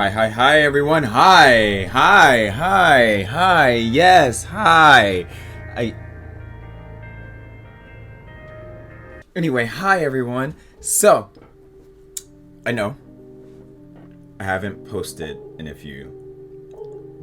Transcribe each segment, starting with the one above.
Hi everyone. Hi. Yes, hi. I Anyway, hi everyone. So, I know I haven't posted in a few,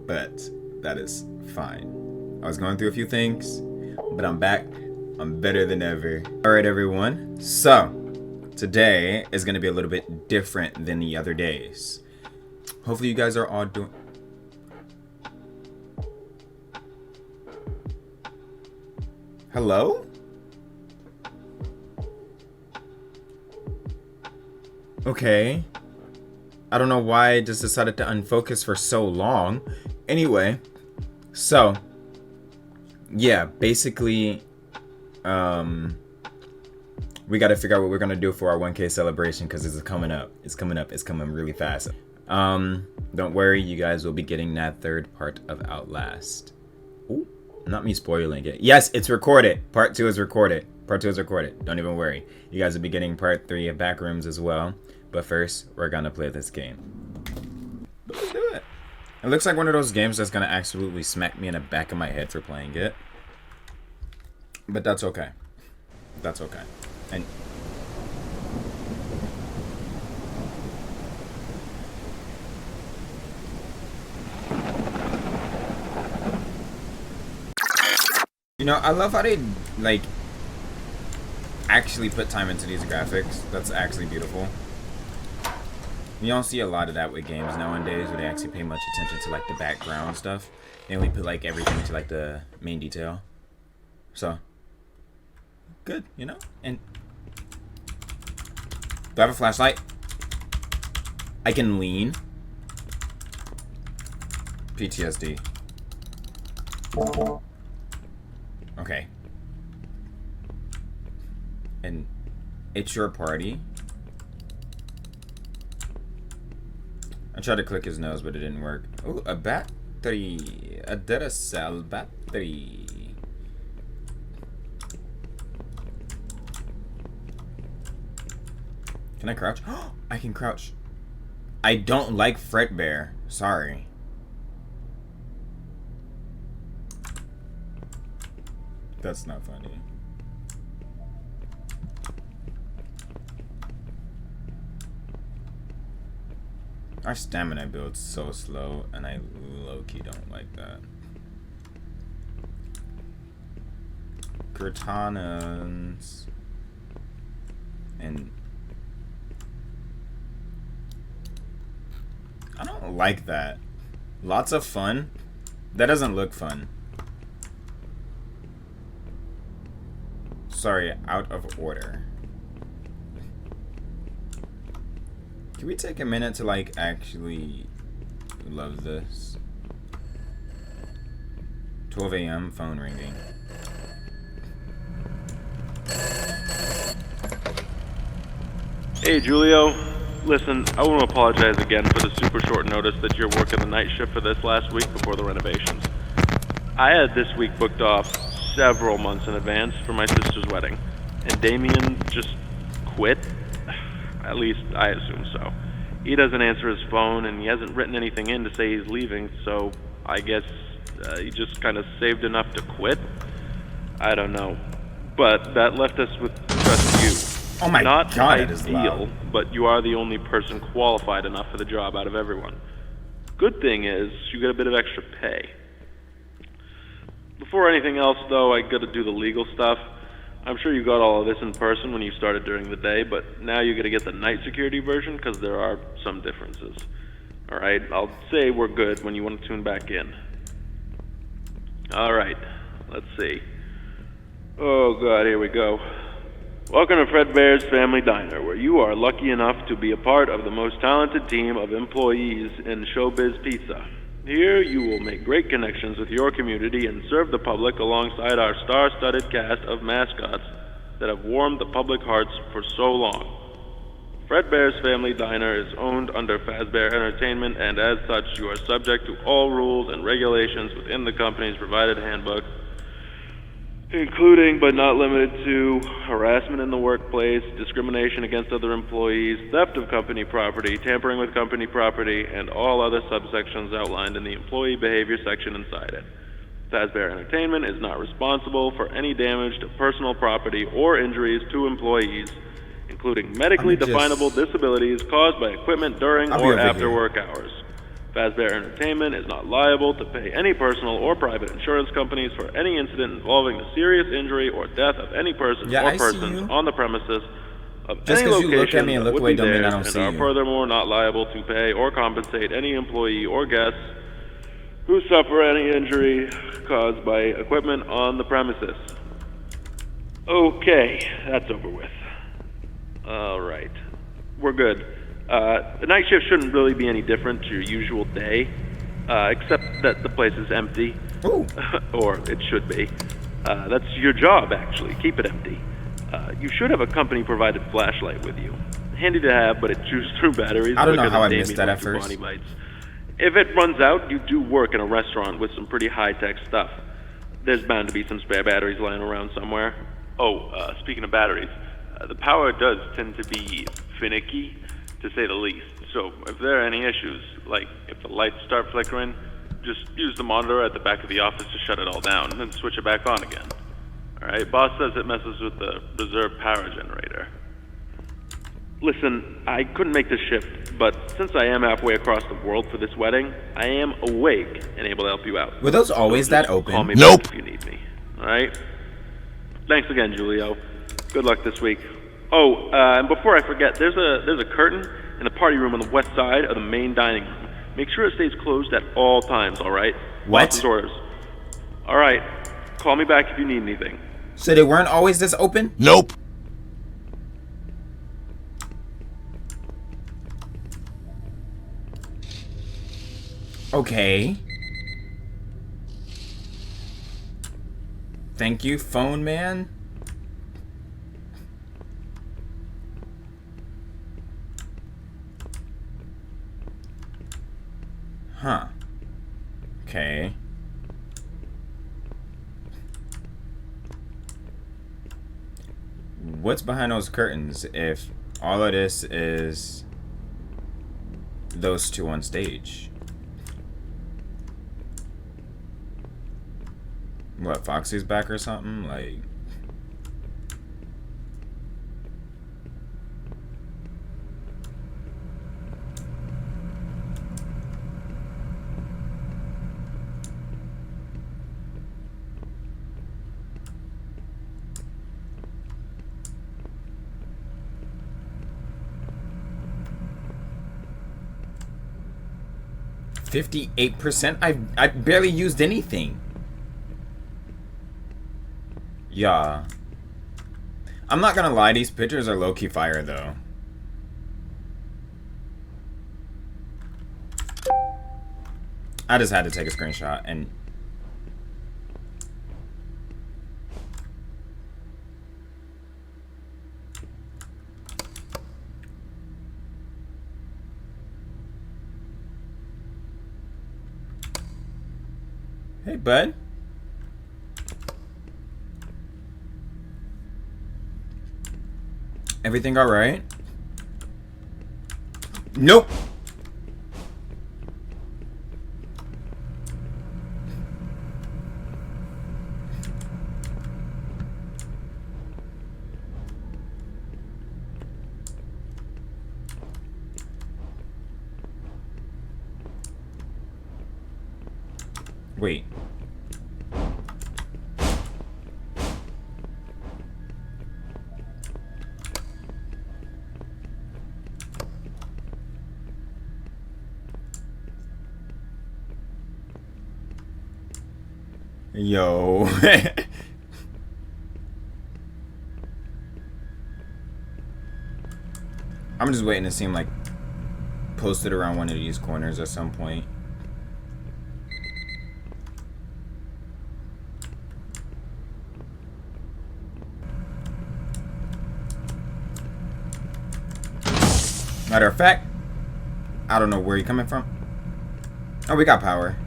but that is fine. I was going through a few things, but I'm back. I'm better than ever. All right, everyone. So, today is going to be a little bit different than the other days. Hopefully you guys are all doing... Hello? Okay. I don't know why I just decided to unfocus for so long. Anyway, so yeah, basically we got to figure out what we're going to do for our 1K celebration because it's coming up. It's coming really fast. Don't worry, you guys will be getting that third part of Outlast. Ooh, not me spoiling it. Yes, it's recorded. Part 2 is recorded. Don't even worry. You guys will be getting part 3 of Backrooms as well. But first, we're gonna play this game. Let's do it. It looks like one of those games that's gonna absolutely smack me in the back of my head for playing it. But that's okay. That's okay. And you know, I love how they like actually put time into these graphics. That's actually beautiful. You don't see a lot of that with games nowadays where they actually pay much attention to like the background stuff. They only put like everything to like the main detail. So good, you know? And do I have a flashlight? I can lean. PTSD. Okay. And it's your party. I tried to click his nose, but it didn't work. Oh, a battery. A Duracell battery. Can I crouch? I can crouch. I don't like Freadbear. Sorry. That's not funny. Our stamina build's so slow, and I low-key don't like that. Katanas. And I don't like that. Lots of fun. That doesn't look fun. Sorry, out of order. Can we take a minute to like actually love this? 12 a.m. phone ringing. Hey Julio, listen, I want to apologize again for the super short notice that you're working the night shift for this last week before the renovations. I had this week booked off several months in advance for my sister's wedding, and Damien just quit. At least, I assume so. He doesn't answer his phone, and he hasn't written anything in to say he's leaving, so I guess he just kind of saved enough to quit? I don't know. But that left us with just you. Oh my Not god, it is ideal, loud. but you are the only person qualified enough for the job out of everyone. Good thing is, you get a bit of extra pay. Before anything else, though, I gotta do the legal stuff. I'm sure you got all of this in person when you started during the day, but now you gotta get the night security version because there are some differences. Alright, I'll say we're good when you want to tune back in. Alright, let's see. Oh god, here we go. Welcome to Freadbears Family Diner, where you are lucky enough to be a part of the most talented team of employees in Showbiz Pizza. Here, you will make great connections with your community and serve the public alongside our star-studded cast of mascots that have warmed the public hearts for so long. Freadbears Family Diner is owned under Fazbear Entertainment, and as such, you are subject to all rules and regulations within the company's provided handbook. including but not limited to harassment in the workplace, discrimination against other employees, theft of company property, tampering with company property, and all other subsections outlined in the employee behavior section inside it. Fazbear Entertainment is not responsible for any damage to personal property or injuries to employees, including medically definable disabilities caused by equipment during or after work hours. Fazbear Entertainment is not liable to pay any personal or private insurance companies for any incident involving the serious injury or death of any person or persons on the premises of any location that would be theirs, and are furthermore not liable to pay or compensate any employee or guests who suffer any injury caused by equipment on the premises. Okay, that's over with. Alright, we're good. The night shift shouldn't really be any different to your usual day, except that the place is empty. Or it should be. That's your job, actually. Keep it empty. You should have a company-provided flashlight with you. Handy to have, but it chews through batteries. I don't know how I missed that at first. If it runs out, you do work in a restaurant with some pretty high-tech stuff. There's bound to be some spare batteries lying around somewhere. Oh, speaking of batteries, the power does tend to be finicky, to say the least. So if there are any issues, like if the lights start flickering, just use the monitor at the back of the office to shut it all down, and then switch it back on again. Alright, boss says it messes with the reserve power generator. Listen, I couldn't make this shift, but since I am halfway across the world for this wedding, I am awake and able to help you out. Were those always that open? Call me back if you need me. Alright? Thanks again, Julio. Good luck this week. Oh, and before I forget, there's a curtain in the party room on the west side of the main dining room. Make sure it stays closed at all times, alright? What? Orders. Alright, call me back if you need anything. So they weren't always this open? Nope. Okay. Thank you, phone man. Huh. Okay. What's behind those curtains if all of this is those two on stage? What, Foxy's back or something? Like... %58%? I barely used anything. Yeah. I'm not gonna lie, these pictures are low-key fire though. I just had to take a screenshot and... Hey, bud. Everything all right? Nope. Wait. Yo. I'm just waiting to see him like posted around one of these corners at some point. Matter of fact, I don't know where you're coming from. Oh, we got power.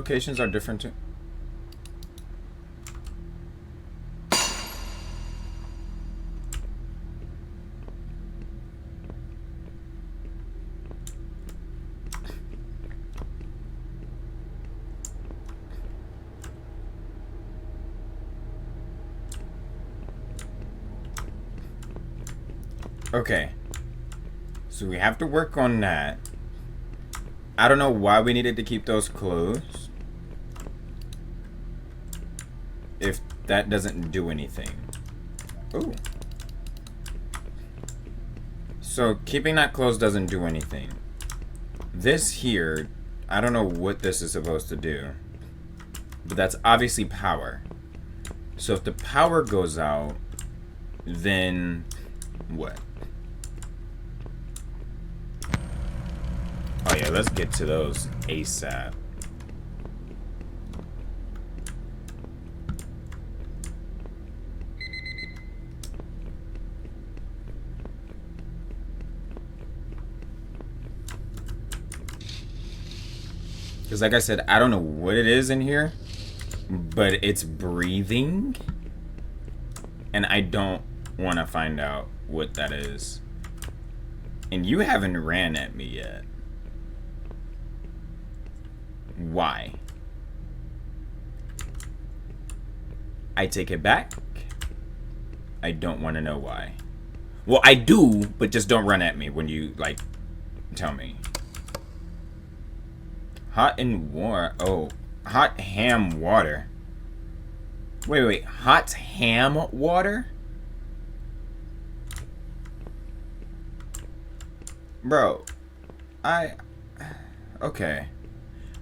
locations are different too? Okay. So we have to work on that. I don't know why we needed to keep those closed. If that doesn't do anything. Ooh. So keeping that closed doesn't do anything. This here, I don't know what this is supposed to do. But that's obviously power. So if the power goes out, then what? Oh yeah, let's get to those ASAP. Because like I said, I don't know what it is in here, but it's breathing. And I don't want to find out what that is. And you haven't ran at me yet. Why? I take it back. I don't want to know why. Well, I do, but just don't run at me when you, like, tell me. Hot and warm. Oh, hot ham water. Wait. Hot ham water? Bro, okay.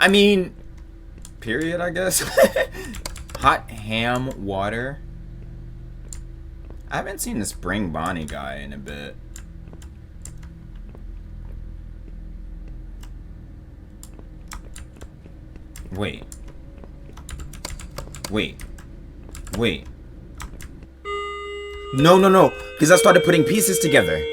I mean, period, I guess. Hot ham water. I haven't seen the Spring Bonnie guy in a bit. Wait. No. Because I started putting pieces together.